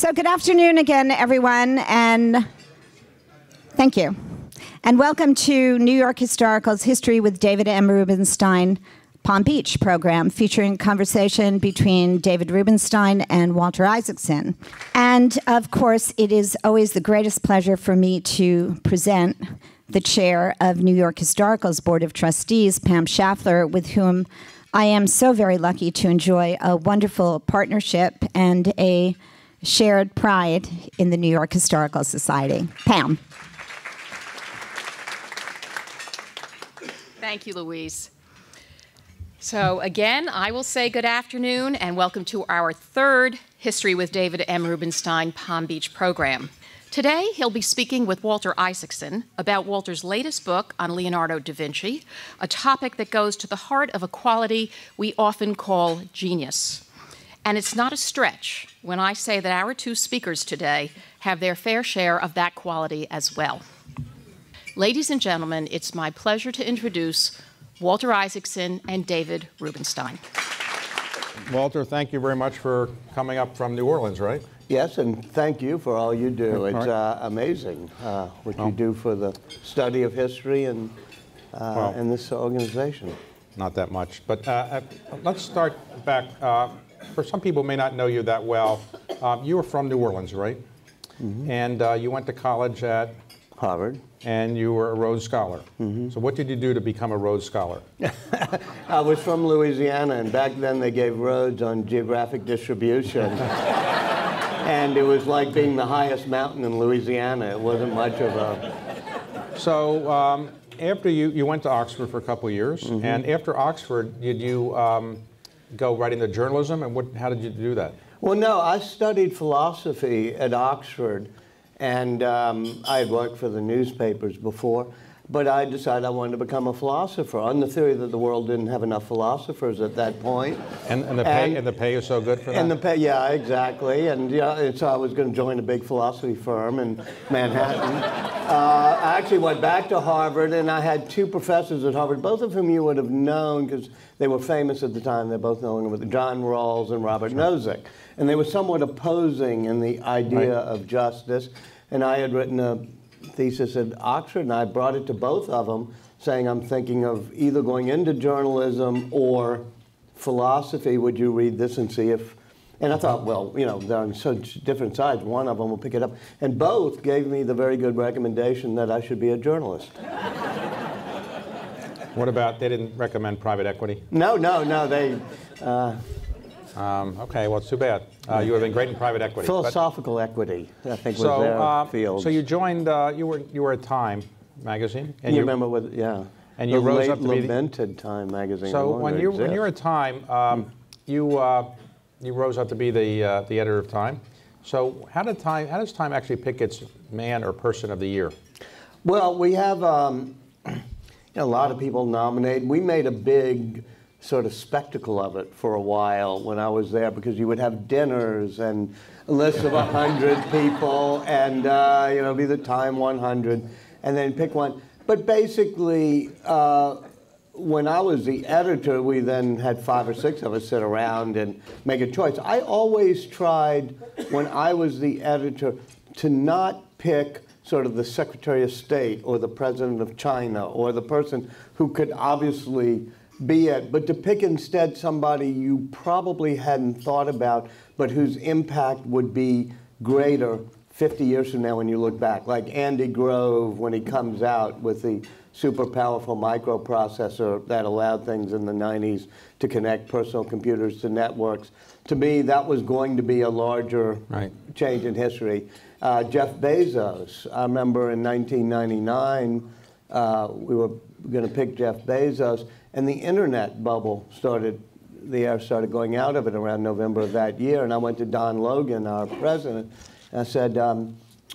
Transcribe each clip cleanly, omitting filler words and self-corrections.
So good afternoon again, everyone, and thank you. And welcome to New York Historical's History with David M. Rubenstein Palm Beach program, featuring conversation between David Rubenstein and Walter Isaacson. And of course, it is always the greatest pleasure for me to present the chair of New York Historical's Board of Trustees, Pam Schaffler, with whom I am so very lucky to enjoy a wonderful partnership and a shared pride in the New York Historical Society. Pam. Thank you, Louise. So again, I will say good afternoon and welcome to our third History with David M. Rubenstein Palm Beach program. Today, he'll be speaking with Walter Isaacson about Walter's latest book on Leonardo da Vinci, a topic that goes to the heart of a quality we often call genius. And it's not a stretch when I say that our two speakers today have their fair share of that quality as well. Ladies and gentlemen, it's my pleasure to introduce Walter Isaacson and David Rubenstein. Walter, thank you very much for coming up from New Orleans, right? Yes, and thank you for all you do. It's amazing what you do for the study of history and this organization. Not that much, but let's start back. For some people who may not know you that well, you were from New Orleans, right? Mm-hmm. And you went to college at? Harvard. And you were a Rhodes Scholar. Mm-hmm. So what did you do to become a Rhodes Scholar? I was from Louisiana, and back then they gave Rhodes on geographic distribution. And it was like being the highest mountain in Louisiana. It wasn't much of a... So after you went to Oxford for a couple of years, mm-hmm. and after Oxford, did you go right into journalism, and how did you do that? Well, no, I studied philosophy at Oxford, and I had worked for the newspapers before, but I decided I wanted to become a philosopher on the theory that the world didn't have enough philosophers at that point. And the pay is so good for that? And the pay, yeah, exactly. And so I was going to join a big philosophy firm in Manhattan. I actually went back to Harvard, and I had two professors at Harvard, both of whom you would have known because they were famous at the time. They're both known with John Rawls and Robert Nozick. And they were somewhat opposing in the idea of justice. And I had written a thesis at Oxford, and I brought it to both of them, saying I'm thinking of either going into journalism or philosophy. Would you read this and see if... And I thought, well, you know, they're on such different sides. One of them will pick it up. And both gave me the very good recommendation that I should be a journalist. What about, they didn't recommend private equity? No, they... okay, well, it's too bad. You would have been great in private equity. Philosophical equity, I think, was their field. So you joined, you were at Time magazine. And you remember what, yeah. And you rose up to be lamented Time magazine. So when you were at Time, you rose up to be the editor of Time. So how does Time actually pick its man or person of the year? Well, we have a lot of people nominate. We made a big sort of spectacle of it for a while when I was there, because you would have dinners and a list of 100 people and, be the Time 100 and then pick one. But basically, when I was the editor, we then had 5 or 6 of us sit around and make a choice. I always tried, when I was the editor, to not pick sort of the Secretary of State or the President of China or the person who could obviously be it, but to pick instead somebody you probably hadn't thought about, but whose impact would be greater 50 years from now when you look back. Like Andy Grove, when he comes out with the super powerful microprocessor that allowed things in the 90s to connect personal computers to networks. To me, that was going to be a larger change in history. Jeff Bezos, I remember in 1999, we were going to pick Jeff Bezos, and the internet bubble the air started going out of it around November of that year. And I went to Don Logan, our president, and I said, are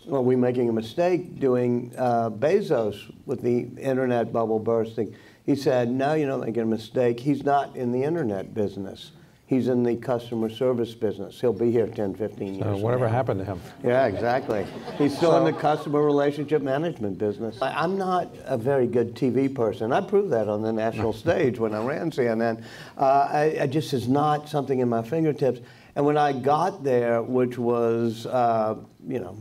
we making a mistake doing Bezos with the internet bubble bursting? He said, no, you're not making a mistake. He's not in the internet business. He's in the customer service business. He'll be here 10, 15 years. Whatever happened to him? Yeah, exactly. He's still in the customer relationship management business. I'm not a very good TV person. I proved that on the national stage when I ran CNN. It just is not something in my fingertips. And when I got there, which was,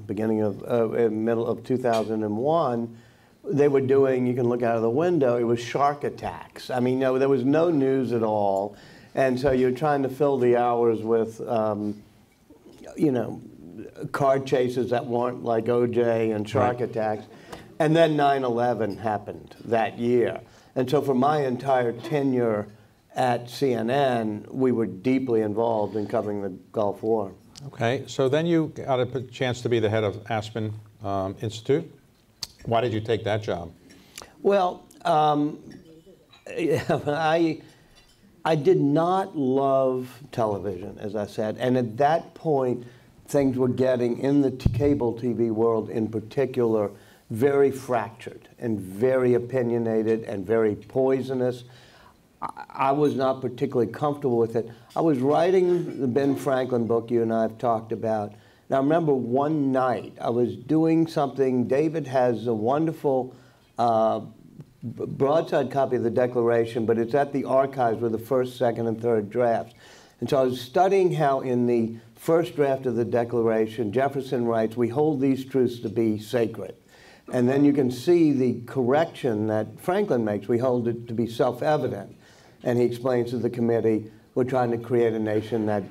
beginning of, middle of 2001, they were doing, you can look out of the window, it was shark attacks. I mean, there was no news at all. And so you're trying to fill the hours with, car chases that weren't like OJ and shark attacks. And then 9/11 happened that year. And so for my entire tenure at CNN, we were deeply involved in covering the Gulf War. Okay, so then you got a chance to be the head of Aspen Institute. Why did you take that job? Well, I did not love television, as I said, and at that point, things were getting, in the cable TV world in particular, very fractured and very opinionated and very poisonous. I was not particularly comfortable with it. I was writing the Ben Franklin book you and I have talked about. And I remember one night I was doing something. David has a wonderful broadside copy of the Declaration, but it's at the archives with the first, second, and third drafts. And so I was studying how in the first draft of the Declaration, Jefferson writes, "We hold these truths to be sacred." And then you can see the correction that Franklin makes. "We hold it to be self-evident." And he explains to the committee, "We're trying to create a nation that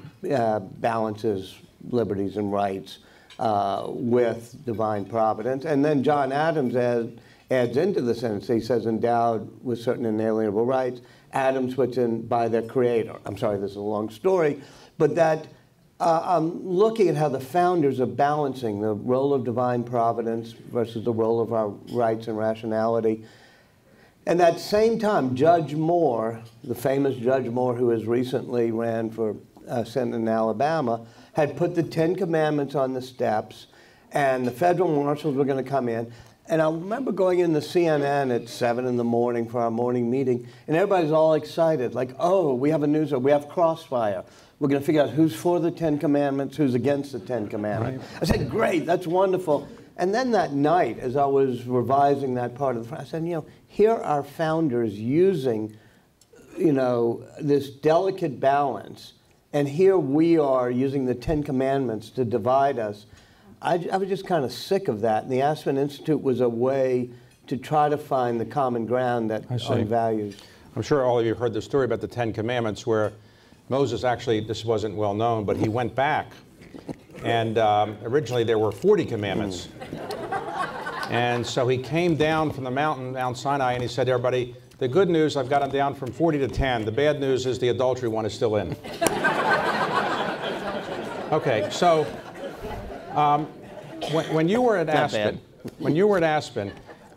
balances liberties and rights with divine providence." And then John Adams adds into the sentence, he says, "endowed with certain inalienable rights." Adams puts in, "by their creator." I'm sorry, this is a long story. But that I'm looking at how the founders are balancing the role of divine providence versus the role of our rights and rationality. And at the same time, Judge Moore, the famous Judge Moore, who has recently ran for Senate in Alabama, had put the 10 Commandments on the steps, and the federal marshals were going to come in. And I remember going into CNN at 7 in the morning for our morning meeting, and everybody's all excited, like, "Oh, we have a news, we have crossfire. We're going to figure out who's for the 10 Commandments, who's against the 10 Commandments." Right. I said, "Great, that's wonderful." And then that night, as I was revising that part of the, I said, here are founders using, this delicate balance, and here we are using the 10 Commandments to divide us. I was just kind of sick of that, and the Aspen Institute was a way to try to find the common ground that on values. I'm sure all of you have heard the story about the 10 Commandments, where Moses actually, this wasn't well known, but he went back, and originally there were 40 commandments. And so he came down from the mountain, Mount Sinai, and he said to everybody, "The good news, I've got them down from 40 to 10. The bad news is the adultery one is still in." Okay, so when you were at Aspen,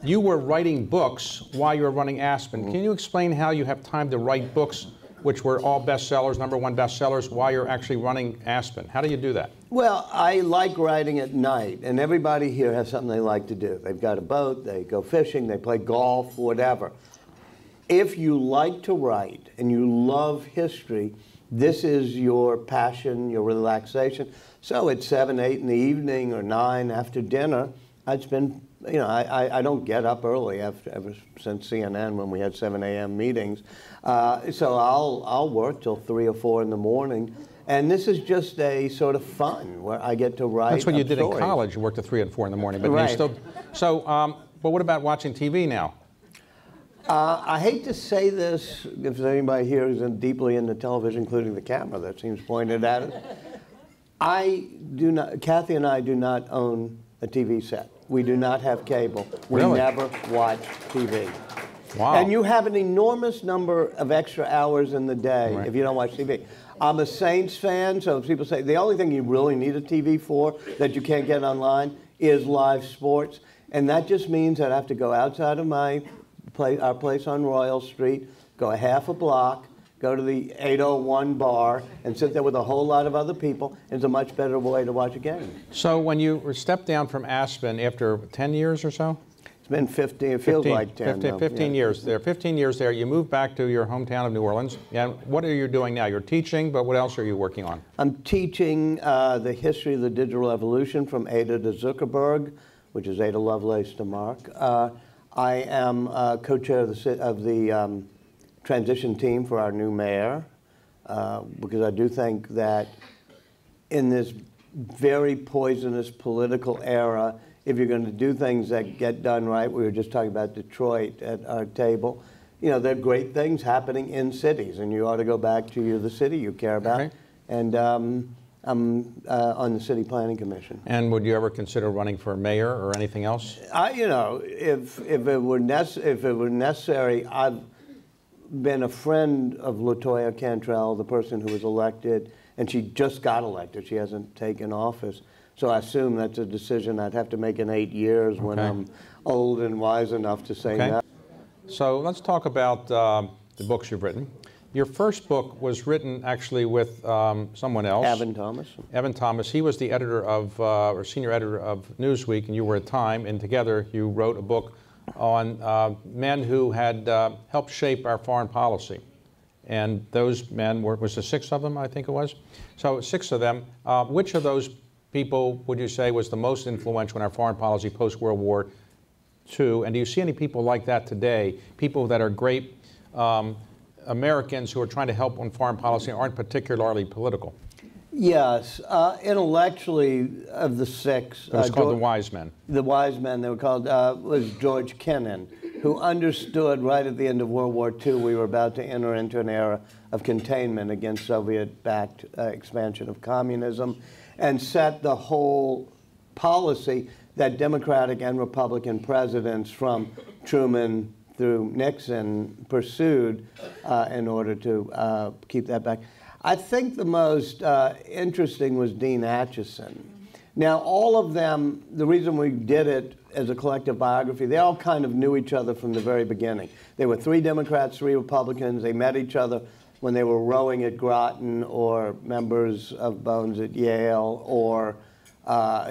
you were writing books while you were running Aspen. Can you explain how you have time to write books which were all bestsellers, #1 bestsellers, while you're actually running Aspen? How do you do that? Well, I like writing at night, and everybody here has something they like to do. They've got a boat, they go fishing, they play golf, whatever. If you like to write and you love history, this is your passion, your relaxation. So at 7, 8 in the evening or 9 after dinner, I'd spend, I don't get up early ever since CNN when we had 7 a.m. meetings. So I'll work till 3 or 4 in the morning. And this is just a sort of fun where I get to write. That's what you did stories. in college. You worked till 3 and 4 in the morning, but right. you still. So, but what about watching TV now? I hate to say this, if there's anybody here who's deeply into television, including the camera that seems pointed at us. Kathy and I do not own a TV set. We do not have cable. We Really? never watch TV. Wow. And you have an enormous number of extra hours in the day if you don't watch TV. I'm a Saints fan, so people say the only thing you really need a TV for that you can't get online is live sports. And that just means that I have to go outside of our place on Royal Street, go a half a block, go to the 801 bar, and sit there with a whole lot of other people. It's a much better way to watch a game. So when you stepped down from Aspen after 10 years or so? It's been 15, it feels like 10. 15 years there. 15 years there. You moved back to your hometown of New Orleans. And what are you doing now? You're teaching, but what else are you working on? I'm teaching the history of the digital evolution from Ada to Zuckerberg, which is Ada Lovelace to Mark. I am co-chair of the transition team for our new mayor, because I do think that in this very poisonous political era, if you're going to do things that get done right, we were just talking about Detroit at our table, you know, there are great things happening in cities, and you ought to go back to the city you care about. Right. And I'm on the City Planning Commission. And would you ever consider running for mayor or anything else? You know, if it were necessary, I've been a friend of LaToya Cantrell, the person who was elected, and she just got elected. She hasn't taken office. So I assume that's a decision I'd have to make in 8 years when I'm old and wise enough to say no. So let's talk about the books you've written. Your first book was written actually with someone else. Evan Thomas. Evan Thomas. He was the editor of, or senior editor of Newsweek, and you were at Time, and together you wrote a book on men who had helped shape our foreign policy. And those men were, was there 6 of them, I think it was? So 6 of them. Which of those people would you say was the most influential in our foreign policy post-World War II? And do you see any people like that today? People that are great Americans who are trying to help on foreign policy and aren't particularly political? Yes. Intellectually, of the 6. It was called the Wise Men. The Wise Men, they were called, was George Kennan, who understood right at the end of World War II we were about to enter into an era of containment against Soviet-backed expansion of communism, and set the whole policy that Democratic and Republican presidents from Truman through Nixon pursued in order to keep that back. I think the most interesting was Dean Acheson. Now, all of them, the reason we did it as a collective biography, they all kind of knew each other from the very beginning. They were 3 Democrats, 3 Republicans. They met each other when they were rowing at Groton, or members of Bones at Yale, or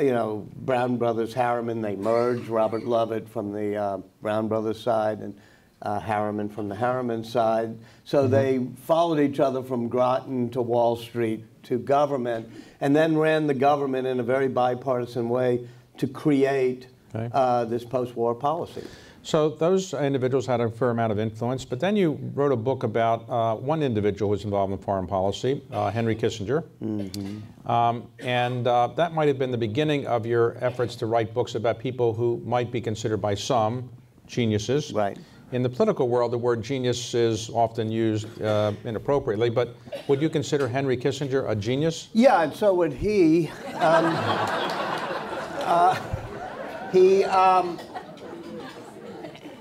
you know, Brown Brothers Harriman. They merged. Robert Lovett from the Brown Brothers side, and Harriman from the Harriman side. So they followed each other from Groton to Wall Street to government, and then ran the government in a very bipartisan way to create this post-war policy. So those individuals had a fair amount of influence, but then you wrote a book about one individual who was involved in foreign policy, Henry Kissinger. And that might have been the beginning of your efforts to write books about people who might be considered by some geniuses. Right. In the political world, the word genius is often used inappropriately, but would you consider Henry Kissinger a genius? Yeah, and so would he.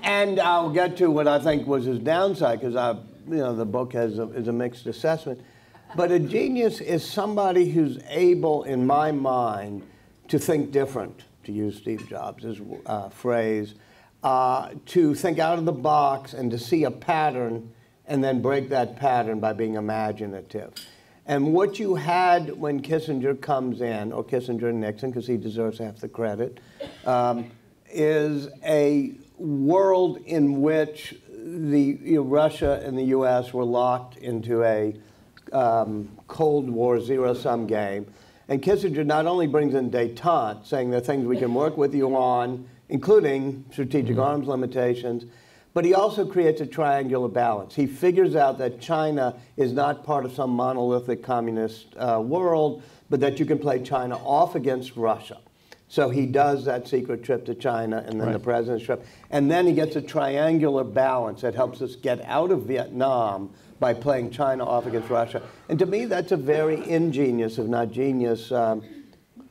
And I'll get to what I think was his downside, because you know, the book is a mixed assessment. But a genius is somebody who's able, in my mind, to think different, to use Steve Jobs' phrase, to think out of the box and to see a pattern and then break that pattern by being imaginative. And what you had when Kissinger comes in, or Kissinger and Nixon, because he deserves half the credit, is a world in which Russia and the U.S. were locked into a Cold War zero-sum game. And Kissinger not only brings in détente, saying there are things we can work with you on, including strategic arms limitations, but he also creates a triangular balance. He figures out that China is not part of some monolithic communist world, but that you can play China off against Russia. So he does that secret trip to China, and then the president's trip. And then he gets a triangular balance that helps us get out of Vietnam by playing China off against Russia. And to me, that's a very ingenious, if not genius,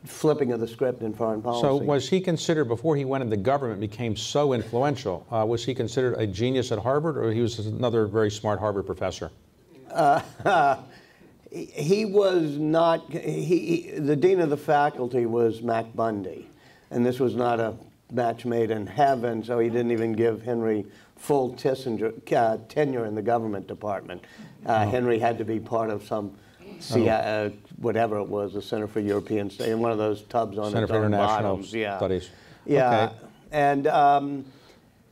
flipping of the script in foreign policy. So was he considered, before he went into government, became so influential, was he considered a genius at Harvard, or he was another very smart Harvard professor? He was not, the dean of the faculty was Mac Bundy, and this was not a match made in heaven, so he didn't even give Henry full tenure in the government department. Henry had to be part of some, whatever it was, the Center for European Studies, in one of those tubs on Center its for own International bottoms. Studies. Yeah, Okay. and,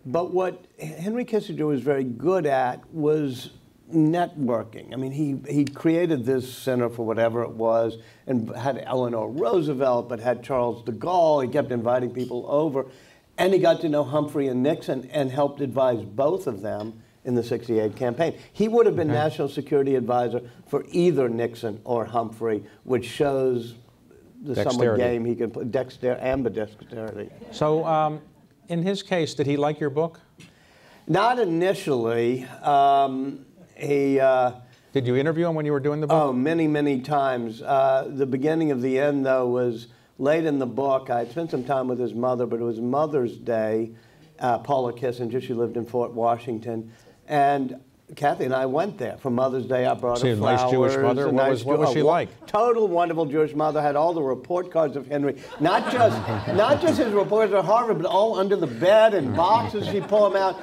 but what Henry Kissinger was very good at was networking. I mean, he created this center for whatever it was, and had Eleanor Roosevelt, but had Charles de Gaulle. He kept inviting people over, and he got to know Humphrey and Nixon and helped advise both of them in the '68 campaign. He would have been National Security Advisor for either Nixon or Humphrey, which shows the somewhat game he can play, ambidexterity. So in his case, did he like your book? Not initially. Did you interview him when you were doing the book? Oh, many, many times. The beginning of the end, though, was late in the book. I had spent some time with his mother, but it was Mother's Day. Paula Kissinger, she lived in Fort Washington. And Kathy and I went there for Mother's Day. I brought her flowers. A nice Jewish mother? What was she like? Total wonderful Jewish mother. Had all the report cards of Henry. Not just his reports at Harvard, but all under the bed in boxes. She'd pull them out.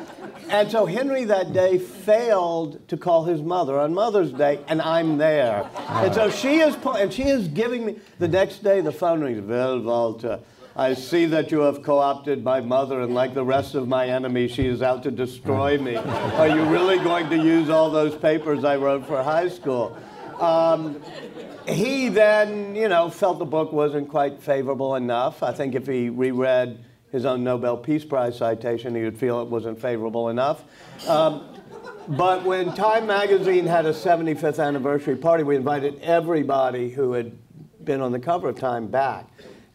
And so Henry that day failed to call his mother on Mother's Day, and I'm there. And so she is giving me, the next day the phone rings. Well, Walter, I see that you have co-opted my mother, and like the rest of my enemies, she is out to destroy me. Are you really going to use all those papers I wrote for high school? He then, felt the book wasn't quite favorable enough. I think if he reread his own Nobel Peace Prize citation, he would feel it wasn't favorable enough. But when Time magazine had a 75th anniversary party, we invited everybody who had been on the cover of Time back.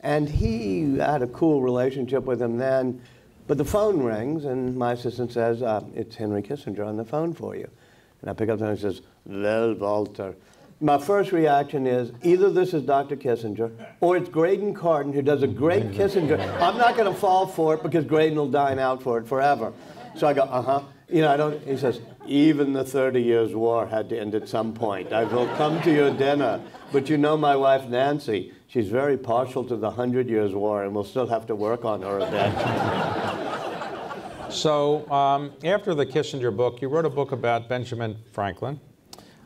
And he had a cool relationship with him then. But the phone rings, and my assistant says, it's Henry Kissinger on the phone for you. And I pick up the phone and he says, well, Walter. My first reaction is either this is Dr. Kissinger or it's Graydon Carden, who does a great Kissinger. I'm not going to fall for it because Graydon will dine out for it forever. So I go, he says, even the 30 Years' War had to end at some point. I will come to your dinner. But you know my wife, Nancy, she's very partial to the 100 Years' War, and we'll still have to work on her a bit. So after the Kissinger book, you wrote a book about Benjamin Franklin.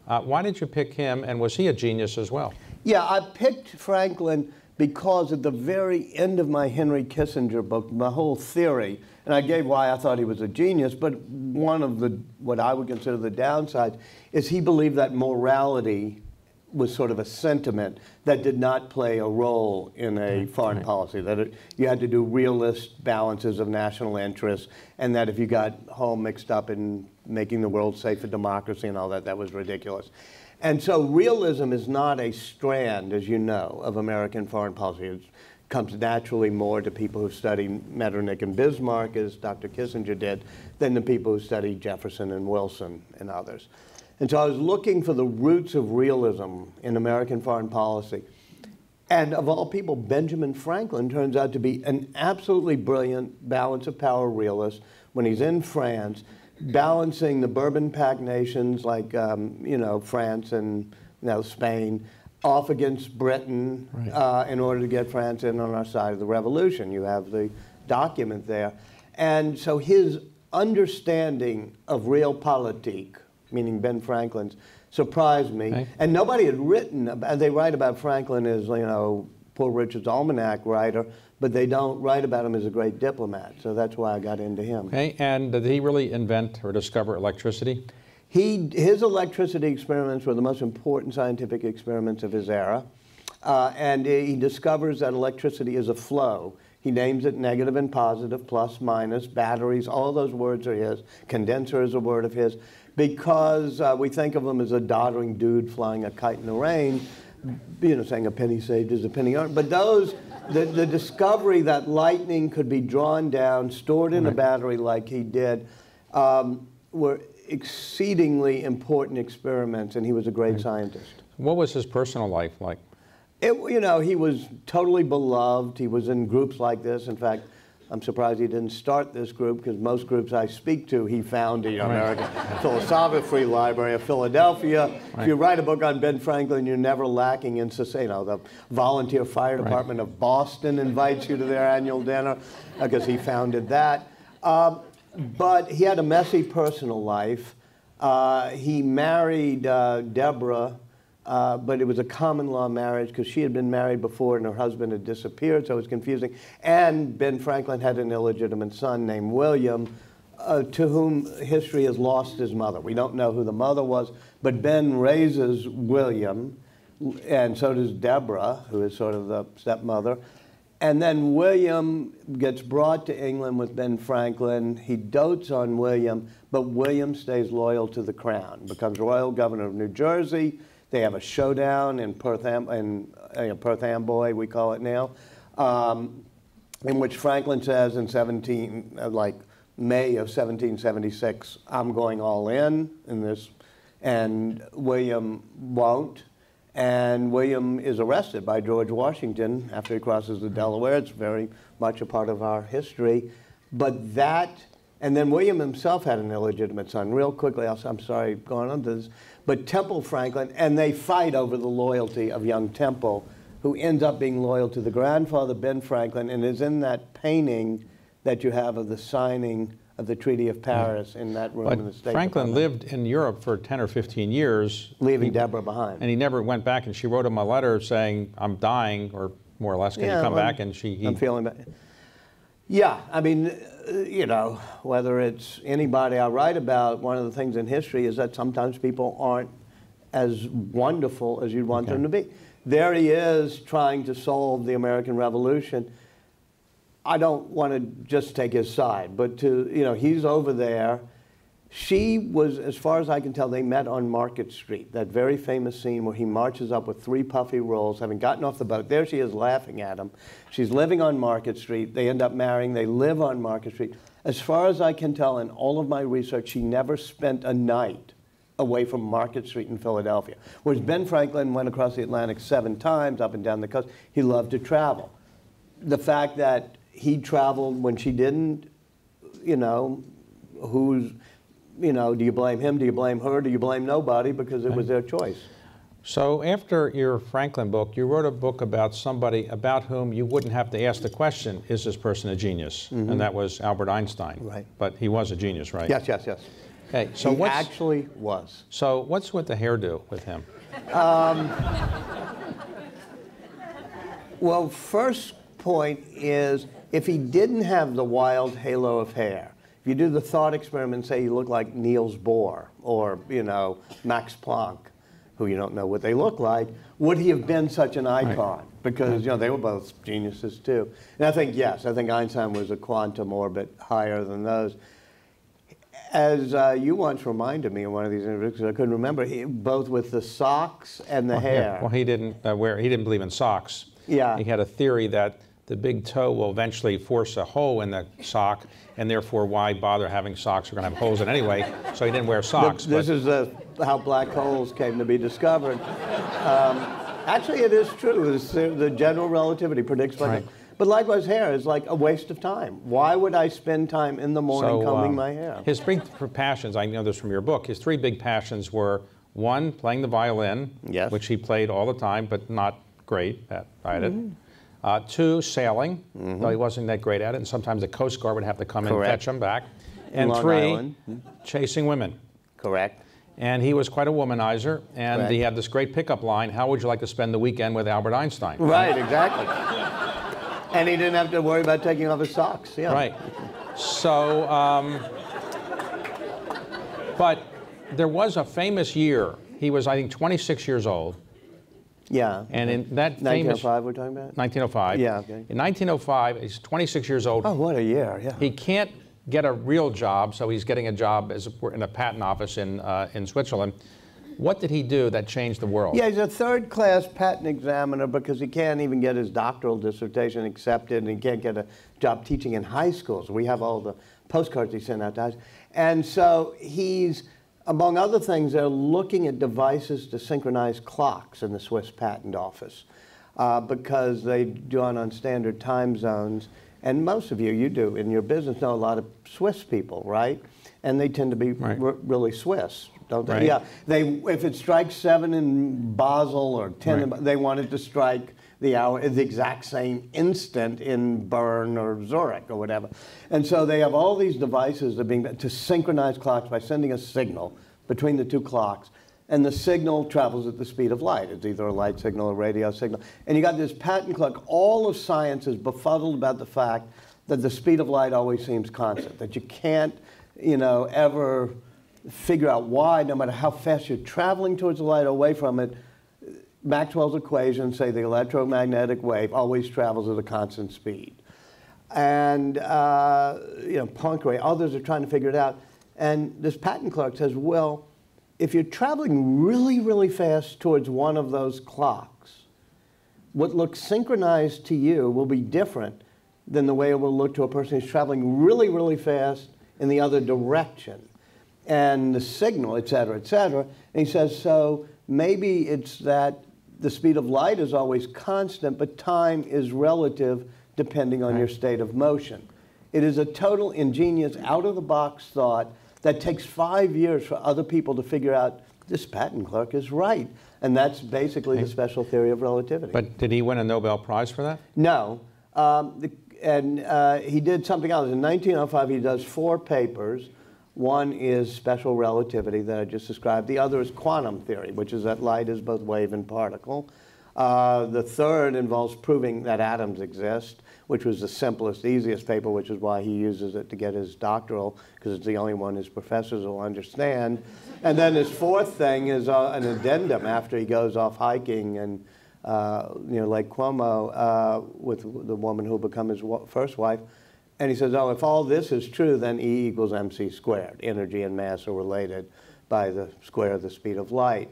Why did you pick him, and was he a genius as well? Yeah, I picked Franklin because at the very end of my Henry Kissinger book, my whole theory, and I gave why I thought he was a genius, but one of what I would consider the downsides is he believed that morality was sort of a sentiment that did not play a role in a foreign policy, that you had to do realist balances of national interests, and that if you got home mixed up in making the world safe for democracy and all that, that was ridiculous. And so realism is not a strand, as you know, of American foreign policy. It comes naturally more to people who study Metternich and Bismarck, as Dr. Kissinger did, than the people who study Jefferson and Wilson and others. And so I was looking for the roots of realism in American foreign policy. And of all people, Benjamin Franklin turns out to be an absolutely brilliant balance of power realist when he's in France, balancing the Bourbon-packed nations like, France and now Spain, off against Britain in order to get France in on our side of the revolution. You have the document there. And so his understanding of realpolitik, meaning Ben Franklin's, surprised me. Right. And nobody had written about, they write about Franklin as, Poor Richard's Almanac writer, but they don't write about him as a great diplomat. So that's why I got into him. Okay, and did he really invent or discover electricity? His electricity experiments were the most important scientific experiments of his era. And he discovers that electricity is a flow. He names it negative and positive, plus, minus, batteries, all those words are his. Condenser is a word of his. Because we think of him as a doddering dude flying a kite in the rain, saying a penny saved is a penny earned. But the discovery that lightning could be drawn down, stored in a battery like he did, were exceedingly important experiments, and he was a great scientist. What was his personal life like? He was totally beloved. He was in groups like this. In fact, I'm surprised he didn't start this group, because most groups I speak to, he founded the American Philosophical Library of Philadelphia. If you write a book on Ben Franklin, you're never lacking in the Volunteer Fire Department of Boston invites you to their annual dinner, because he founded that. But he had a messy personal life. He married Deborah, but it was a common law marriage because she had been married before and her husband had disappeared, so it was confusing. And Ben Franklin had an illegitimate son named William, to whom history has lost his mother. We don't know who the mother was, but Ben raises William, and so does Deborah, who is sort of the stepmother. And then William gets brought to England with Ben Franklin. He dotes on William, but William stays loyal to the crown, becomes royal governor of New Jersey. They have a showdown in Perth Amboy, we call it now, in which Franklin says in May of 1776, I'm going all in this, and William won't. And William is arrested by George Washington after he crosses the Delaware. It's very much a part of our history. But that, and then William himself had an illegitimate son. Real quickly, I'm sorry going on to this, but Temple Franklin, and they fight over the loyalty of young Temple, who ends up being loyal to the grandfather, Ben Franklin, and is in that painting that you have of the signing of the Treaty of Paris in that room in the State Franklin Department. lived in Europe for 10 or 15 years. Leaving Deborah behind. And he never went back, and she wrote him a letter saying, I'm dying, or more or less, can you come back? And I'm feeling bad. Yeah, I mean, you know, whether it's anybody I write about, one of the things in history is that sometimes people aren't as wonderful as you'd want them to be. There he is trying to solve the American Revolution. I don't want to just take his side, but he's over there. She was, as far as I can tell, they met on Market Street, that very famous scene where he marches up with 3 puffy rolls, having gotten off the boat. There she is laughing at him. She's living on Market Street. They end up marrying. They live on Market Street. As far as I can tell in all of my research, she never spent a night away from Market Street in Philadelphia. Whereas Ben Franklin went across the Atlantic 7 times, up and down the coast. He loved to travel. The fact that he traveled when she didn't, do you blame him? Do you blame her? Do you blame nobody? Because it was their choice. So after your Franklin book, you wrote a book about somebody about whom you wouldn't have to ask the question, is this person a genius? And that was Albert Einstein. Right. But he was a genius, right? Yes, yes, yes. Okay, so he actually was. So what's with the hairdo with him? Well, first point is, if he didn't have the wild halo of hair, if you do the thought experiment, say he looked like Niels Bohr or, Max Planck, who you don't know what they look like, would he have been such an icon? Right. Because, they were both geniuses too. And I think, yes, I think Einstein was a quantum orbit higher than those. As you once reminded me in one of these interviews, because I couldn't remember, both with the socks and the hair. Yeah. Well, he didn't believe in socks. Yeah. He had a theory that the big toe will eventually force a hole in the sock, and therefore why bother having socks? We're going to have holes in anyway, so he didn't wear socks. This is how black holes came to be discovered. Actually, it is true. The general relativity predicts black holes. But likewise, hair is like a waste of time. Why would I spend time in the morning combing my hair? His big passions, I know this from your book, his 3 big passions were, 1, playing the violin, yes, which he played all the time, but not great at it. 2, sailing, though he wasn't that great at it, and sometimes the Coast Guard would have to come and fetch him back. And 3, chasing women. Correct. And he was quite a womanizer, and he had this great pickup line, how would you like to spend the weekend with Albert Einstein? Right, exactly. And he didn't have to worry about taking off his socks. Yeah. Right. So, but there was a famous year. He was, I think, 26 years old. Yeah. And in that 1905 we're talking about? 1905. Yeah, okay. In 1905, he's 26 years old. Oh, what a year, yeah. He can't get a real job, so he's getting a job in a patent office in Switzerland. What did he do that changed the world? Yeah, he's a 3rd-class patent examiner because he can't even get his doctoral dissertation accepted, and he can't get a job teaching in high schools. We have all the postcards he sent out to us. And so he's, among other things, they're looking at devices to synchronize clocks in the Swiss Patent Office because they do it on standard time zones. And most of you do, in your business, know a lot of Swiss people, right? And they tend to be really Swiss. Don't they? Right. Yeah. If it strikes 7 in Basel or 10, they want it to strike the hour at the exact same instant in Bern or Zurich or whatever. And so they have all these devices that are being to synchronize clocks by sending a signal between the 2 clocks. And the signal travels at the speed of light. It's either a light signal or a radio signal. And you got this patent clock. All of science is befuddled about the fact that the speed of light always seems constant, that you can't, ever figure out why, no matter how fast you're traveling towards the light or away from it, Maxwell's equations say the electromagnetic wave always travels at a constant speed. And, Poincare, others are trying to figure it out. And this patent clerk says, well, if you're traveling really, really fast towards one of those clocks, what looks synchronized to you will be different than the way it will look to a person who's traveling really, really fast in the other direction. And the signal, et cetera, et cetera. And he says, so maybe it's that the speed of light is always constant, but time is relative depending on your state of motion. It is a total ingenious, out-of-the-box thought that takes 5 years for other people to figure out this patent clerk is right. And that's basically the special theory of relativity. But did he win a Nobel Prize for that? No. He did something else. In 1905, he does 4 papers. One is special relativity that I just described. The other is quantum theory, which is that light is both wave and particle. The third involves proving that atoms exist, which was the simplest, easiest paper, which is why he uses it to get his doctoral, because it's the only one his professors will understand. And then his fourth thing is an addendum after he goes off hiking and Lake Como with the woman who will become his first wife. And he says, oh, if all this is true, then E equals mc squared. Energy and mass are related by the square of the speed of light.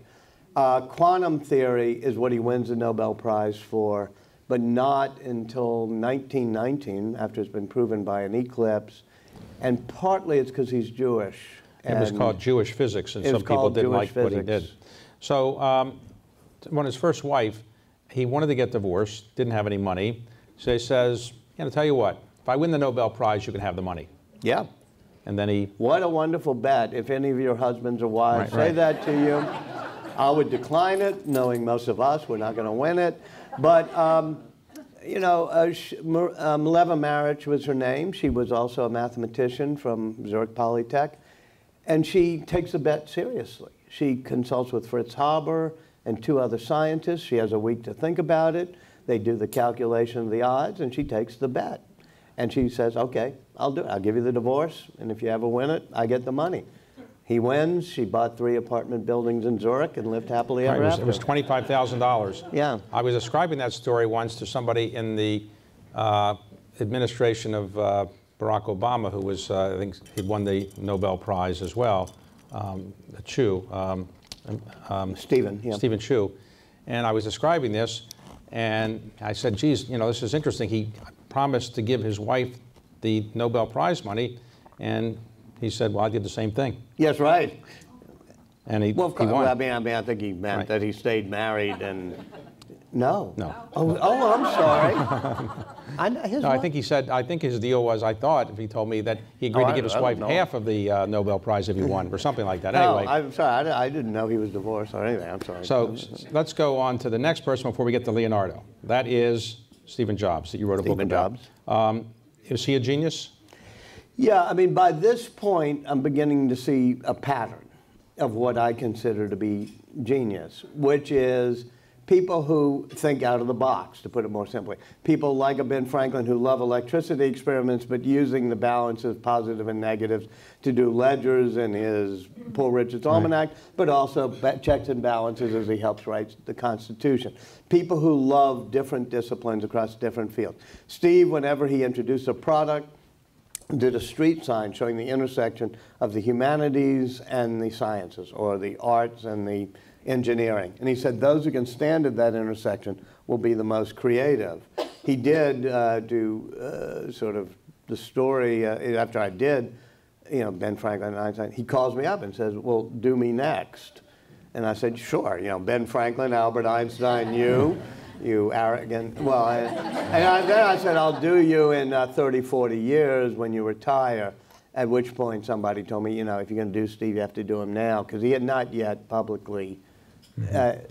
Quantum theory is what he wins the Nobel Prize for, but not until 1919, after it's been proven by an eclipse. And partly it's because he's Jewish. It was called Jewish physics, and some people didn't like what he did. So when his first wife, he wanted to get divorced, didn't have any money. So he says, I'll tell you what, if I win the Nobel Prize, you can have the money. Yeah. And then he... What a wonderful bet. If any of your husbands or wives say that to you, I would decline it, knowing most of us, we're not going to win it. But, Mileva Maric was her name. She was also a mathematician from Zurich Polytech. And she takes the bet seriously. She consults with Fritz Haber and 2 other scientists. She has a week to think about it. They do the calculation of the odds, and she takes the bet. And she says, okay, I'll do it. I'll give you the divorce, and if you ever win it, I get the money. He wins. She bought 3 apartment buildings in Zurich and lived happily ever after. It was $25,000. Yeah. I was describing that story once to somebody in the administration of Barack Obama, who was, I think he won the Nobel Prize as well, Chu. Stephen, yeah. Stephen Chu. And I was describing this, and I said, geez, this is interesting. He promised to give his wife the Nobel Prize money, and he said, well, I did the same thing. Yes, right. And he won. Well, I think he meant that he stayed married and... No. No. Oh, I'm sorry. I think he said, I think his deal was, I thought, if he told me that he agreed to give his wife half of the Nobel Prize if he won, or something like that. No, anyway. I'm sorry. I didn't know he was divorced or anything. I'm sorry. So let's go on to the next person before we get to Leonardo. That is Stephen Jobs, that you wrote a book about. Jobs. Is he a genius? Yeah, I mean, by this point, I'm beginning to see a pattern of what I consider to be genius, which is people who think out of the box, to put it more simply. People like a Ben Franklin who love electricity experiments, but using the balance of positive and negatives to do ledgers in his Poor Richard's Almanac, but also checks and balances as he helps write the Constitution. People who love different disciplines across different fields. Steve, whenever he introduced a product, did a street sign showing the intersection of the humanities and the sciences, or the arts and the engineering. And he said those who can stand at that intersection will be the most creative. He did do sort of the story, after I did, Ben Franklin and Einstein, he calls me up and says, well, do me next. And I said, sure, Ben Franklin, Albert Einstein, you arrogant, well, and then I said, I'll do you in 30, 40 years when you retire, at which point somebody told me, if you're going to do Steve, you have to do him now, because he had not yet publicly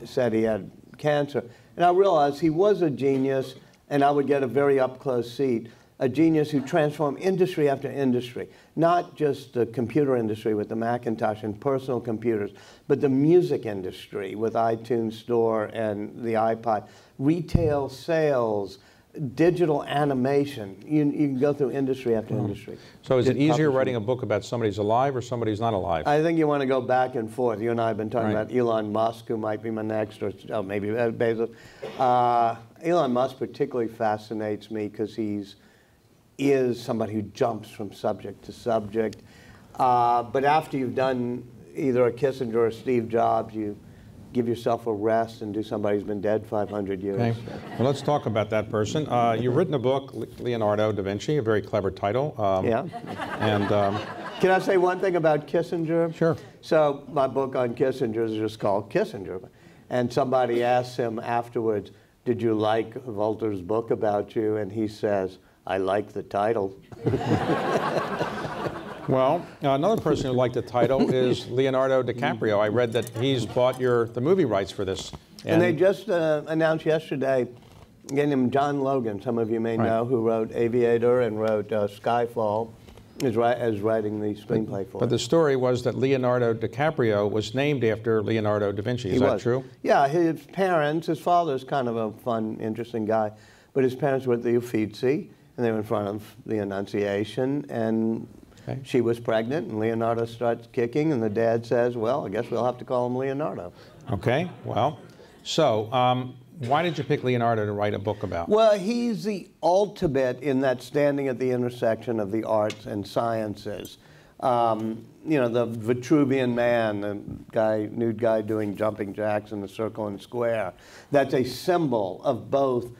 said he had cancer. And I realized he was a genius, and I would get a very up-close seat, a genius who transformed industry after industry, not just the computer industry with the Macintosh and personal computers, but the music industry with iTunes Store and the iPod, retail sales, digital animation. You can go through industry after industry. So is it easier writing a book about somebody's alive or somebody's not alive? I think you want to go back and forth. You and I have been talking about Elon Musk, who might be my next, or maybe Bezos. Elon Musk particularly fascinates me because he is somebody who jumps from subject to subject. But after you've done either a Kissinger or a Steve Jobs, you give yourself a rest and do somebody who's been dead 500 years. Okay. Well, let's talk about that person. You've written a book, Leonardo da Vinci, a very clever title. Yeah. And can I say one thing about Kissinger? Sure. So my book on Kissinger is just called Kissinger. And somebody asks him afterwards, did you like Walter's book about you? And he says, I like the title. Well, another person who liked the title is Leonardo DiCaprio. I read that he's bought the movie rights for this. And they just announced yesterday, getting him John Logan, some of you may know, who wrote Aviator and wrote Skyfall, is writing the screenplay for it. But the story was that Leonardo DiCaprio was named after Leonardo da Vinci. Is that true? Yeah, his parents, his father's kind of a fun, interesting guy, but his parents were at the Uffizi, and they were in front of the Annunciation, and she was pregnant, and Leonardo starts kicking, and the dad says, well, I guess we'll have to call him Leonardo. Okay, well, so why did you pick Leonardo to write a book about? Well, he's the ultimate in that standing at the intersection of the arts and sciences. You know, the Vitruvian Man, the nude guy doing jumping jacks in the circle and square. That's a symbol of both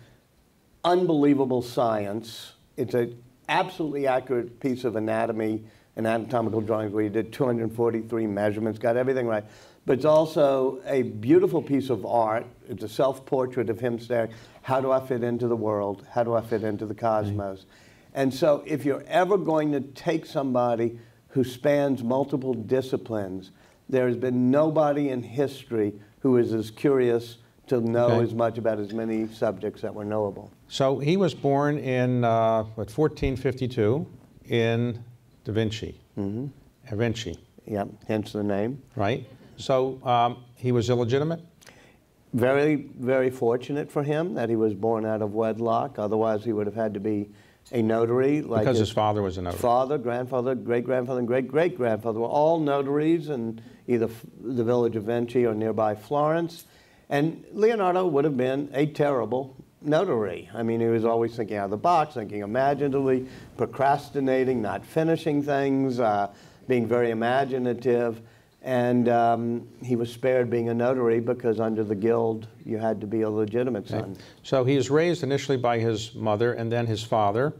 unbelievable science. It's an absolutely accurate piece of anatomy and anatomical drawings where he did 243 measurements, got everything right. But it's also a beautiful piece of art. It's a self-portrait of him saying, how do I fit into the world? How do I fit into the cosmos? And so if you're ever going to take somebody who spans multiple disciplines, there has been nobody in history who is as curious to know as much about as many subjects that were knowable. So he was born in, 1452 in Da Vinci. Da Vinci. Yeah, hence the name. Right. So he was illegitimate? Very, very fortunate for him that he was born out of wedlock. Otherwise, he would have had to be a notary. Like because his father was a notary. Father, grandfather, great-grandfather, and great-great-grandfather were all notaries in either the village of Vinci or nearby Florence. And Leonardo would have been a terrible notary. I mean, he was always thinking out of the box, thinking imaginatively, procrastinating, not finishing things, being very imaginative. And he was spared being a notary because under the guild, you had to be a legitimate son. So he was raised initially by his mother and then his father.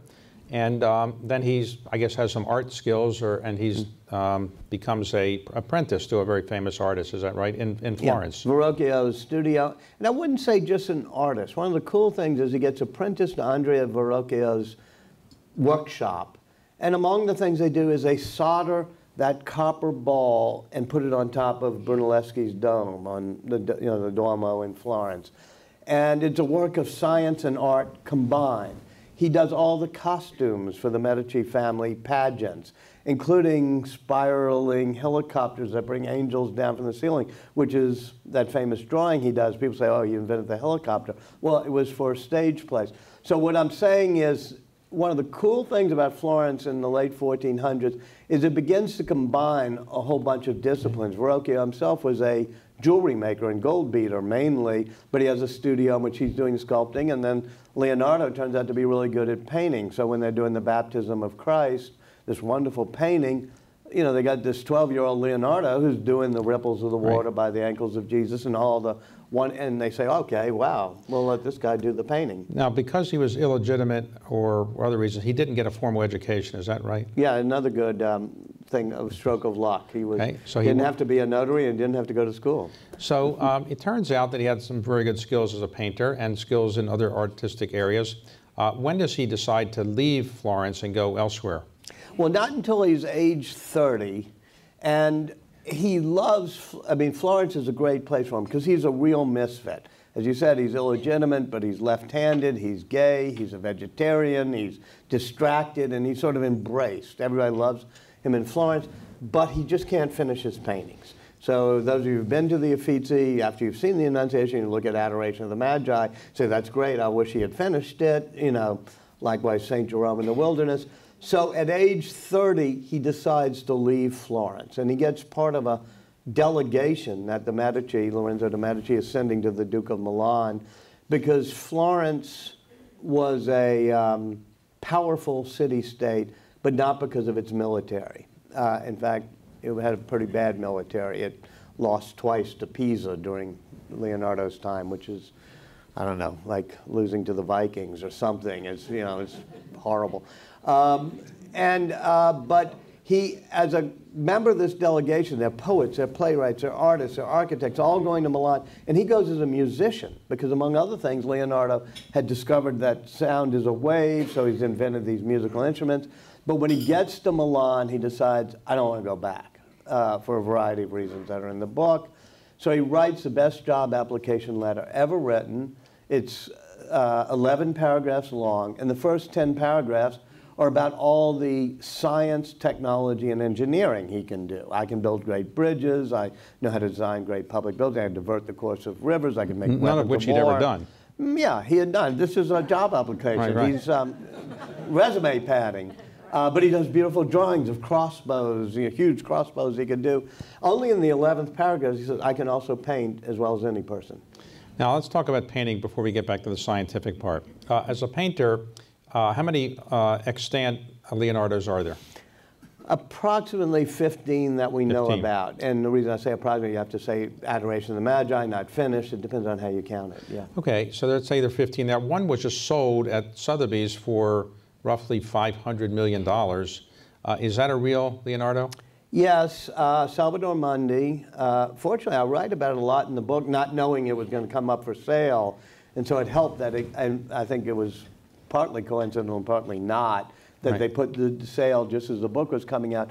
And then he's, I guess, has some art skills, and he's becomes an apprentice to a very famous artist. Is that right? In Florence. Yeah, Verrocchio's studio. And I wouldn't say just an artist. One of the cool things is he gets apprenticed to Andrea Verrocchio's workshop. And among the things they do is they solder that copper ball and put it on top of Brunelleschi's dome on the Duomo in Florence. And it's a work of science and art combined. He does all the costumes for the Medici family pageants, including spiraling helicopters that bring angels down from the ceiling, which is that famous drawing he does. People say, oh, you invented the helicopter. Well, it was for stage plays. So what I'm saying is, one of the cool things about Florence in the late 1400s is it begins to combine a whole bunch of disciplines. Verrocchio himself was a jewelry maker and gold beater mainly, but he has a studio in which he's doing sculpting, and then Leonardo turns out to be really good at painting. So when they're doing the baptism of Christ, this wonderful painting, you know, they got this 12-year-old Leonardo who's doing the ripples of the water by the ankles of Jesus and all the and they say, okay, wow, we'll let this guy do the painting. Now, because he was illegitimate or other reasons, he didn't get a formal education, is that right? Yeah, another good thing, a stroke of luck. He was, so didn't have to be a notary and didn't have to go to school. So it turns out that he had some very good skills as a painter and skills in other artistic areas. When does he decide to leave Florence and go elsewhere? Well, not until he's age 30. And he loves, I mean, Florence is a great place for him because he's a real misfit. As you said, he's illegitimate, but he's left-handed, he's gay, he's a vegetarian, he's distracted, and he's sort of embraced. Everybody loves him in Florence, but he just can't finish his paintings. So those of you who've been to the Uffizi, after you've seen the Annunciation, you look at Adoration of the Magi, say, that's great, I wish he had finished it, you know, likewise St. Jerome in the Wilderness. So at age 30, he decides to leave Florence, and he gets part of a delegation that the Medici, Lorenzo de' Medici, is sending to the Duke of Milan, because Florence was a powerful city-state, but not because of its military. In fact, it had a pretty bad military. It lost twice to Pisa during Leonardo's time, which is, I don't know, like losing to the Vikings or something. It's, you know, it's horrible. But he, as a member of this delegation, they're poets, they're playwrights, they're artists, they're architects, all going to Milan. And he goes as a musician, because among other things, Leonardo had discovered that sound is a wave, so he's invented these musical instruments. But when he gets to Milan, he decides, I don't want to go back, for a variety of reasons that are in the book. So he writes the best job application letter ever written. It's 11 paragraphs long, and the first 10 paragraphs are about all the science, technology, and engineering he can do. I can build great bridges. I know how to design great public buildings. I can divert the course of rivers. I can make none of which he'd ever done. Yeah, he had done. This is a job application. Right. He's resume padding. But he does beautiful drawings of crossbows, you know, huge crossbows he could do. Only in the 11th paragraph, he says, I can also paint as well as any person. Now, let's talk about painting before we get back to the scientific part. As a painter, how many extant Leonardos are there? Approximately 15 that we know about. And the reason I say approximately, you have to say Adoration of the Magi, not finished. It depends on how you count it, yeah. Okay, so let's say there are 15. Now, one was just sold at Sotheby's for roughly $500 million. Is that a real Leonardo? Yes, Salvator Mundi. Fortunately, I write about it a lot in the book, not knowing it was going to come up for sale. And so it helped that, and I think it was partly coincidental and partly not, that they put the sale just as the book was coming out.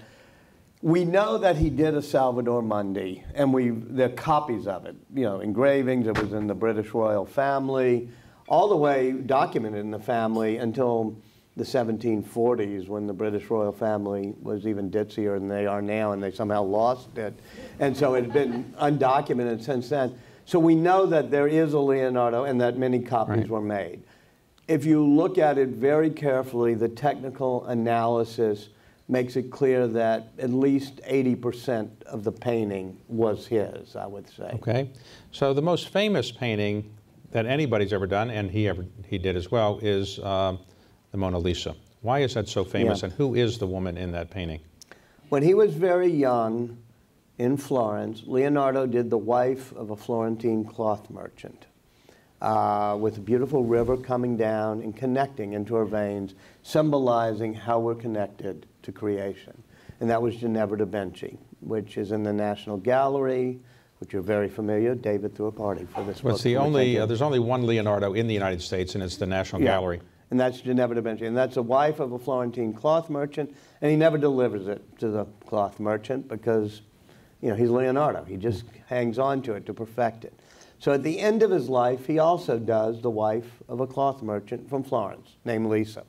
We know that he did a Salvator Mundi, and there are copies of it, you know, engravings. It was in the British royal family, all the way documented in the family until the 1740s, when the British royal family was even ditzier than they are now, and they somehow lost it. And so it had been undocumented since then. So we know that there is a Leonardo and that many copies were made. If you look at it very carefully, the technical analysis makes it clear that at least 80% of the painting was his, I would say. Okay. So the most famous painting that anybody's ever done, and he did as well, is the Mona Lisa. Why is that so famous, and who is the woman in that painting? When he was very young in Florence, Leonardo did the wife of a Florentine cloth merchant with a beautiful river coming down and connecting into her veins, symbolizing how we're connected to creation. And that was Ginevra da Vinci, which is in the National Gallery, which you're very familiar. David threw a party for this book. It's the only, there's only one Leonardo in the United States, and it's the National Gallery. And that's Ginevra da Vinci. And that's the wife of a Florentine cloth merchant, and he never delivers it to the cloth merchant because, you know, he's Leonardo. He just hangs on to it to perfect it. So at the end of his life, he also does the wife of a cloth merchant from Florence named Lisa.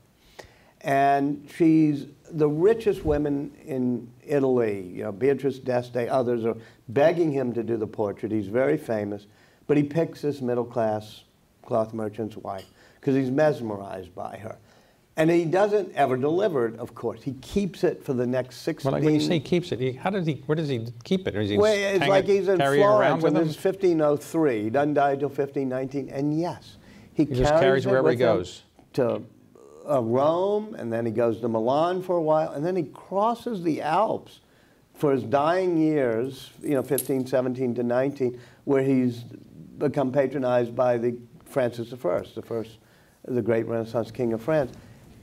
And she's the richest woman in Italy. You know, Beatrice d'Este, others are begging him to do the portrait. He's very famous, but he picks this middle-class cloth merchant's wife because he's mesmerized by her. And he doesn't ever deliver it, of course. He keeps it for the next 16... Well, when you say keeps it, where does he keep it? Or is he well, it's like he's in Florence, and this is 1503. 1503. He doesn't die until 1519, and yes, he just carries wherever he goes. To Rome, and then he goes to Milan for a while, and then he crosses the Alps for his dying years, you know, 1517 to 19, where he's become patronized by the Francis I, the great Renaissance king of France.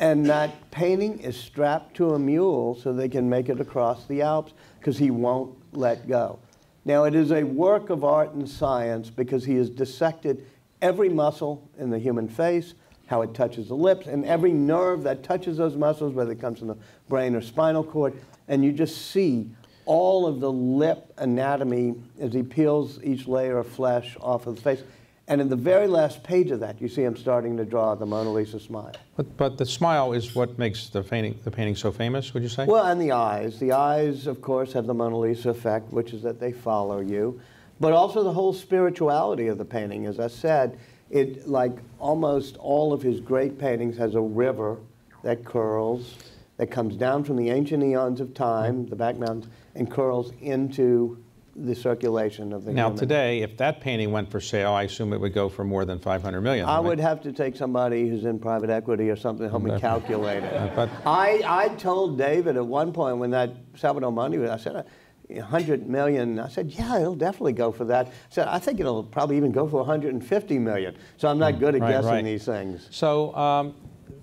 And that painting is strapped to a mule so they can make it across the Alps because he won't let go. Now, it is a work of art and science because he has dissected every muscle in the human face, how it touches the lips, and every nerve that touches those muscles, whether it comes from the brain or spinal cord, and you just see all of the lip anatomy as he peels each layer of flesh off of the face. And in the very last page of that, you see him starting to draw the Mona Lisa smile. But the smile is what makes the painting so famous, would you say? Well, and the eyes. The eyes, of course, have the Mona Lisa effect, which is that they follow you. But also the whole spirituality of the painting. As I said, it, like almost all of his great paintings, has a river that curls, that comes down from the ancient eons of time, the back mountains, and curls into the circulation of the Now human. today, if that painting went for sale, I assume it would go for more than 500 million. I right? would have to take somebody who's in private equity or something to help me calculate it. But I told David at one point when that Salvador Mundi was, I said, 100 million. I said, yeah, it'll definitely go for that. I said, I think it'll probably even go for 150 million. So I'm not good at guessing these things. So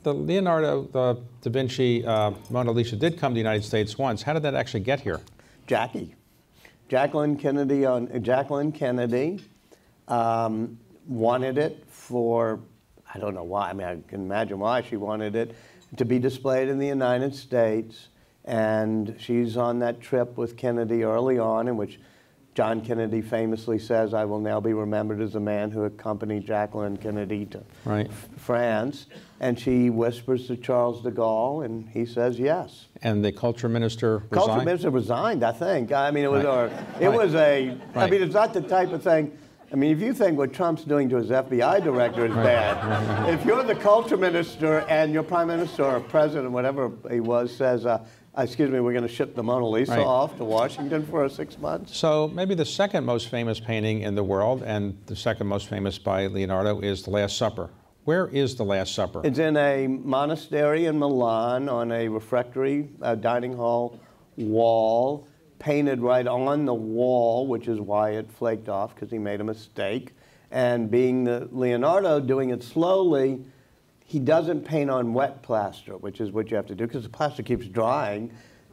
the Leonardo da Vinci Mona Lisa did come to the United States once. How did that actually get here? Jacqueline Kennedy wanted it for, I don't know why. I mean, I can imagine why she wanted it to be displayed in the United States. And she's on that trip with Kennedy early on, in which John Kennedy famously says, I will now be remembered as the man who accompanied Jacqueline Kennedy to France. And she whispers to Charles de Gaulle, and he says yes. And the culture minister resigned? Culture minister resigned, I think. I mean, it was, I mean, it's not the type of thing, I mean, if you think what Trump's doing to his FBI director is bad, if you're the culture minister and your prime minister or president, whatever he was, says, excuse me, we're going to ship the Mona Lisa off to Washington for 6 months. So maybe the second most famous painting in the world, and the second most famous by Leonardo, is The Last Supper. Where is The Last Supper? It's in a monastery in Milan on a refectory dining hall wall, painted right on the wall, which is why it flaked off, because he made a mistake. And being the Leonardo doing it slowly, he doesn't paint on wet plaster, which is what you have to do, because the plaster keeps drying.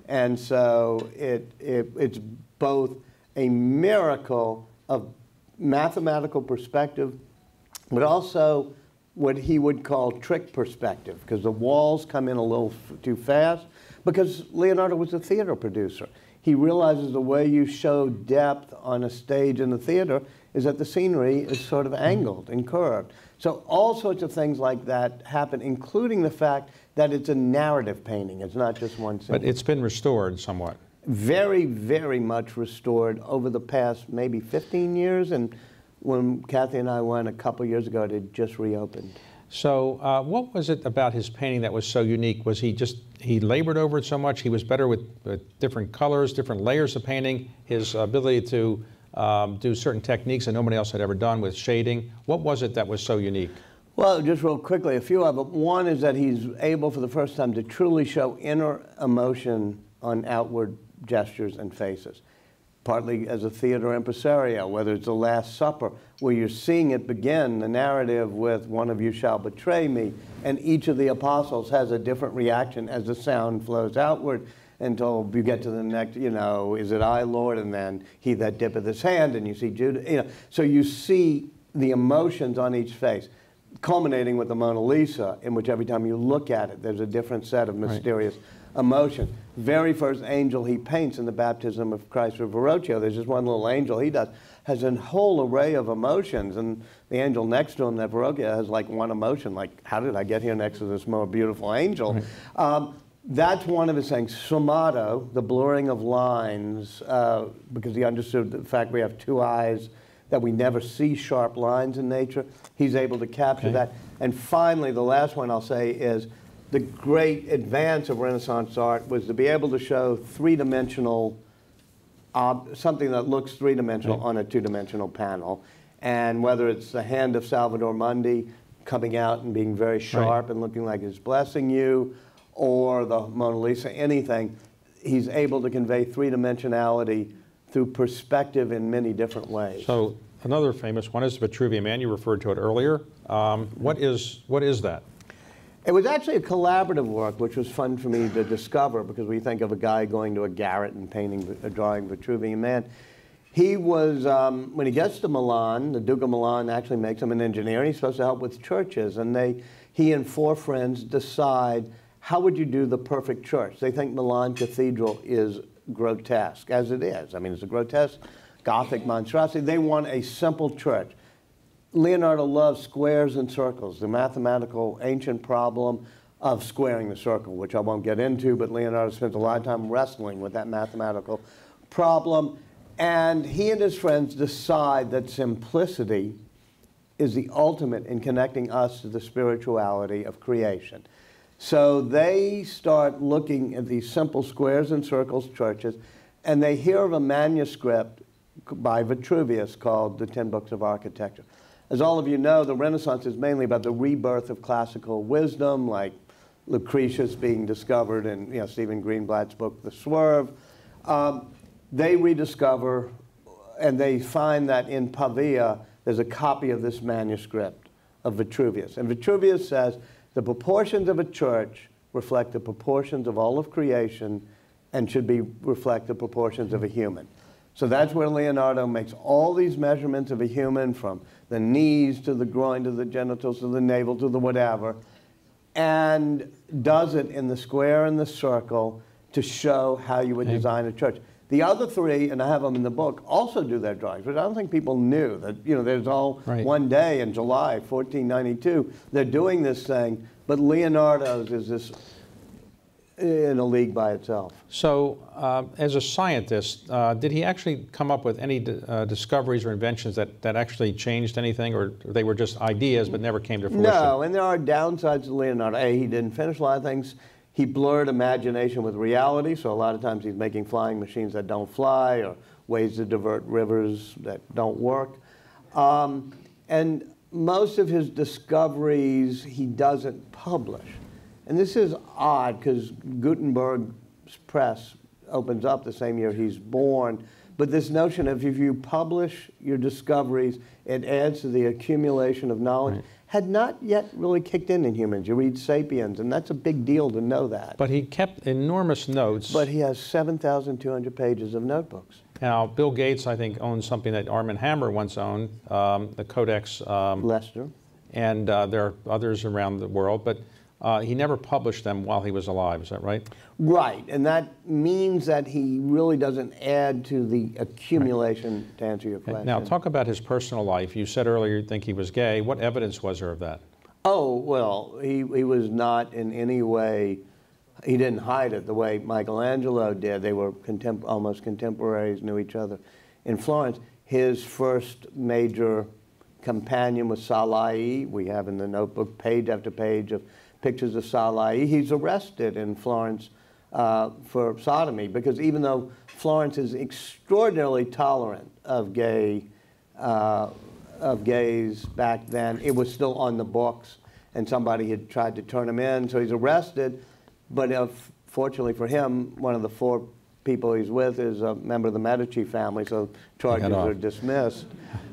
And so it's both a miracle of mathematical perspective, but also what he would call trick perspective, because the walls come in a little too fast, because Leonardo was a theater producer. He realizes the way you show depth on a stage in the theater is that the scenery is sort of angled and curved. So all sorts of things like that happen, including the fact that it's a narrative painting. It's not just one scene. But it's been restored somewhat. Very, very much restored over the past maybe 15 years. And when Kathy and I went a couple years ago, it had just reopened. So what was it about his painting that was so unique? Was he labored over it so much? He was better with different colors, different layers of painting, his ability to do certain techniques that nobody else had ever done with shading. What was it that was so unique? Well, just real quickly, a few of them. One is that he's able for the first time to truly show inner emotion on outward gestures and faces. Partly as a theater impresario, whether it's The Last Supper, where you're seeing it begin, the narrative with one of you shall betray me, and each of the apostles has a different reaction as the sound flows outward until you get to the next, you know, is it I, Lord? And then he that dippeth his hand, and you see Judas, you know. So you see the emotions on each face, culminating with the Mona Lisa, in which every time you look at it, there's a different set of mysterious emotion. Very first angel he paints in the baptism of Christ with Verrocchio, there's just one little angel he does, has a whole array of emotions, and the angel next to him, that Verrocchio, has like one emotion, like, how did I get here next to this more beautiful angel? That's one of his things. Sfumato, the blurring of lines, because he understood the fact we have two eyes, that we never see sharp lines in nature. He's able to capture that. And finally, the last one I'll say is, the great advance of Renaissance art was to be able to show three-dimensional, something that looks three-dimensional on a two-dimensional panel. And whether it's the hand of Salvador Mundi coming out and being very sharp and looking like it's blessing you, or the Mona Lisa, anything, he's able to convey three-dimensionality through perspective in many different ways. So another famous one is the Vitruvian Man. You referred to it earlier. What is that? It was actually a collaborative work, which was fun for me to discover, because we think of a guy going to a garret and drawing Vitruvian Man. He was, when he gets to Milan, the Duke of Milan actually makes him an engineer, and he's supposed to help with churches. And he and four friends decide, how would you do the perfect church? They think Milan Cathedral is grotesque, as it is. I mean, it's a grotesque Gothic monstrosity. They want a simple church. Leonardo loved squares and circles, the mathematical ancient problem of squaring the circle, which I won't get into, but Leonardo spent a lot of time wrestling with that mathematical problem. And he and his friends decide that simplicity is the ultimate in connecting us to the spirituality of creation. So they start looking at these simple squares and circles churches, and they hear of a manuscript by Vitruvius called The 10 Books of Architecture. As all of you know, the Renaissance is mainly about the rebirth of classical wisdom, like Lucretius being discovered in Stephen Greenblatt's book, The Swerve. They rediscover, and they find that in Pavia, there's a copy of this manuscript of Vitruvius. And Vitruvius says, the proportions of a church reflect the proportions of all of creation and should reflect the proportions of a human. So that's where Leonardo makes all these measurements of a human, from the knees to the groin to the genitals to the navel to the whatever, and does it in the square and the circle to show how you would design a church. The other three, and I have them in the book, also do their drawings, but I don't think people knew that, there's all one day in July 1492, they're doing this thing, but Leonardo's is this in a league by itself. So, as a scientist, did he actually come up with any discoveries or inventions that actually changed anything, or they were just ideas but never came to fruition? No, and there are downsides to Leonardo. A, he didn't finish a lot of things. He blurred imagination with reality, so a lot of times he's making flying machines that don't fly, or ways to divert rivers that don't work. And most of his discoveries he doesn't publish. And this is odd, because Gutenberg's press opens up the same year he's born. But this notion of if you publish your discoveries, it adds to the accumulation of knowledge, had not yet really kicked in humans. You read Sapiens, and that's a big deal to know that. But he kept enormous notes. But he has 7,200 pages of notebooks. Now, Bill Gates, I think, owns something that Armand Hammer once owned, the Codex. Lester. And there are others around the world, but he never published them while he was alive. Is that right? Right, and that means that he really doesn't add to the accumulation, to answer your question. Now, talk about his personal life. You said earlier you think he was gay. What evidence was there of that? Oh, well, he was not in any way, he didn't hide it the way Michelangelo did. They were almost contemporaries, knew each other in Florence. His first major companion was Salai. We have in the notebook page after page of pictures of Salai. He's arrested in Florence for sodomy, because even though Florence is extraordinarily tolerant of gays back then, it was still on the books, and somebody had tried to turn him in, so he's arrested. But fortunately for him, one of the 4 people he's with is a member of the Medici family, so charges are dismissed.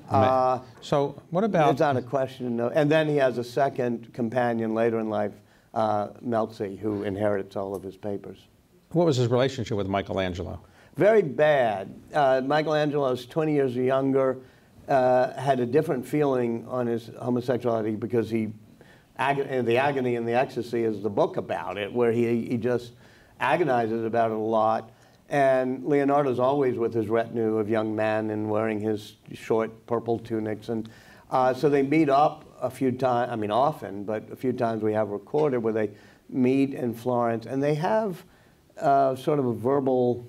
So what about... It's not a question. No. And then he has a second companion later in life, Melzi, who inherits all of his papers. What was his relationship with Michelangelo? Very bad. Michelangelo's 20 years younger, had a different feeling on his homosexuality, because the agony and the ecstasy is the book about it, where he just agonizes about it a lot. And Leonardo's always with his retinue of young men and wearing his short purple tunics. And so they meet up a few times, I mean often, but a few times we have recorded where they meet in Florence. And they have sort of a verbal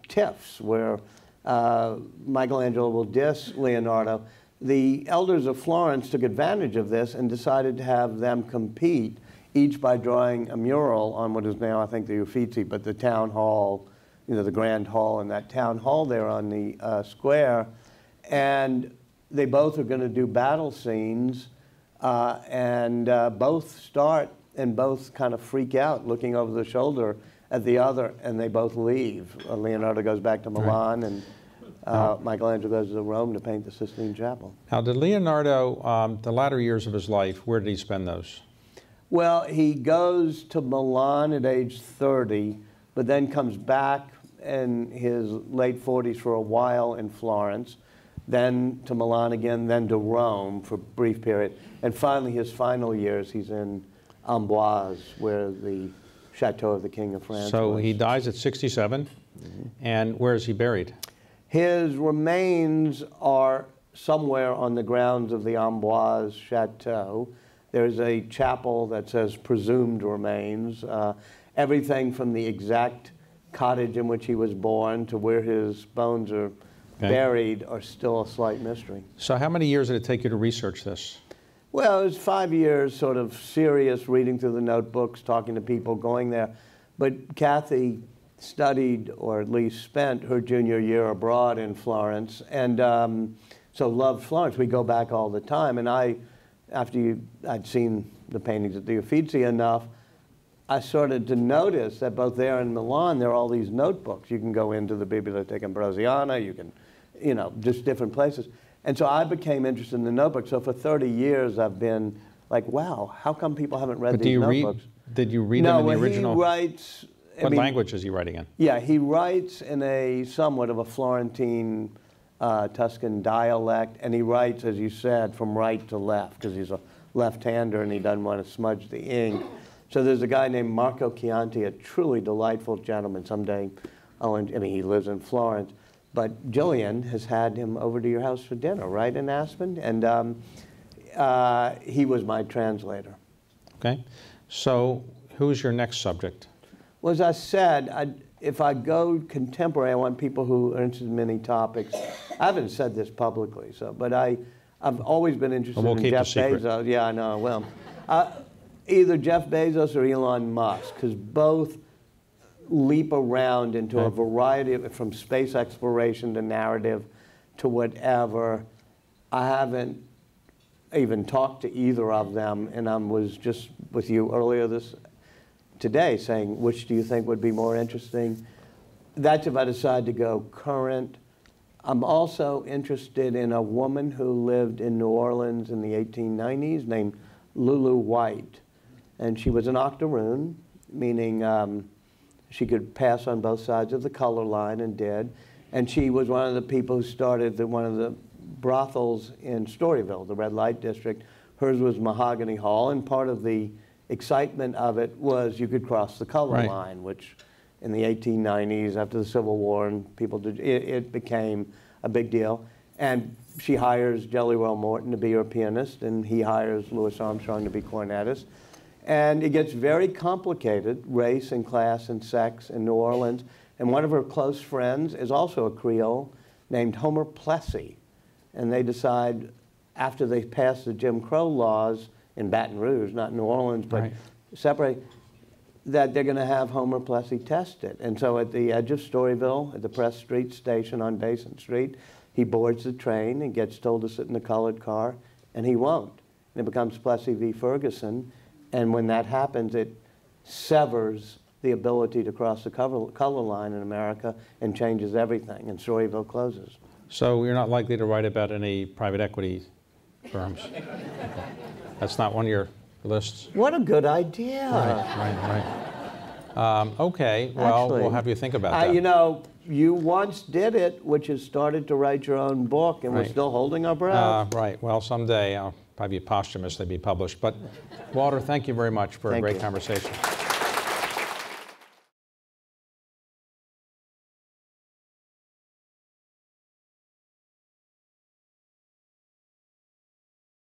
tiffs where Michelangelo will diss Leonardo. The elders of Florence took advantage of this and decided to have them compete, each by drawing a mural on what is now, I think, the Uffizi, but the town hall, the grand hall, and that town hall there on the square. And they both are going to do battle scenes, and both start and both kind of freak out looking over the shoulder at the other, and they both leave. Leonardo goes back to Milan, and Michelangelo goes to Rome to paint the Sistine Chapel. Now, did Leonardo, the latter years of his life, where did he spend those? Well, he goes to Milan at age 30, but then comes back in his late 40s for a while in Florence, then to Milan again, then to Rome for a brief period. And finally, his final years, he's in Amboise, where the Chateau of the King of France was. He dies at 67, and where is he buried? His remains are somewhere on the grounds of the Amboise Chateau. There's a chapel that says presumed remains. Everything from the exact cottage in which he was born to where his bones are buried are still a slight mystery. So how many years did it take you to research this? Well, it was 5 years sort of serious reading through the notebooks, talking to people, going there. But Kathy studied, or at least spent, her junior year abroad in Florence, and so loved Florence. We go back all the time, and after I'd seen the paintings at the Uffizi enough, I started to notice that both there and in Milan, there are all these notebooks. You can go into the Biblioteca Ambrosiana, you can, just different places. And so I became interested in the notebooks. So for 30 years, I've been like, wow, how come people haven't read these notebooks? Did you read them in the original? No, he writes... What language is he writing in? Yeah, he writes in a somewhat of a Florentine Tuscan dialect, and he writes, as you said, from right to left, because he's a left-hander and he doesn't want to smudge the ink. So there's a guy named Marco Chianti, a truly delightful gentleman. Someday, he lives in Florence, but Jillian has had him over to your house for dinner, right, in Aspen? And he was my translator. Okay. So who's your next subject? Well, as I said, if I go contemporary, I want people who are interested in many topics. I haven't said this publicly, but I've always been interested in Jeff Bezos. Yeah, I know. Well, either Jeff Bezos or Elon Musk, because both leap around into a variety of, from space exploration to narrative to whatever. I haven't even talked to either of them, and I was just with you earlier today saying, which do you think would be more interesting? That's if I decide to go current. I'm also interested in a woman who lived in New Orleans in the 1890s named Lulu White. And she was an octoroon, meaning she could pass on both sides of the color line, and did. And she was one of the people who started one of the brothels in Storyville, the red light district. Hers was Mahogany Hall, and part of the excitement of it was you could cross the color line, which in the 1890s, after the Civil War, and people did, it became a big deal. And she hires Jelly Roll Morton to be her pianist, and he hires Louis Armstrong to be cornetist. And it gets very complicated, race and class and sex in New Orleans. And one of her close friends is also a Creole named Homer Plessy. And they decide, after they pass the Jim Crow laws in Baton Rouge, not New Orleans, but separate, that they're going to have Homer Plessy tested. And so at the edge of Storyville, at the Press Street station on Basin Street, he boards the train and gets told to sit in the colored car, and he won't. And it becomes Plessy v. Ferguson. And when that happens, it severs the ability to cross the color line in America and changes everything, and Storyville closes. So you're not likely to write about any private equity firms? That's not one of your lists? What a good idea. Right. Okay, well, Actually, we'll have you think about that. You know, you once did it, which is started to write your own book, and we're still holding our breath. Right, well, someday I'll probably posthumously be published. But Walter, thank you very much for a great conversation.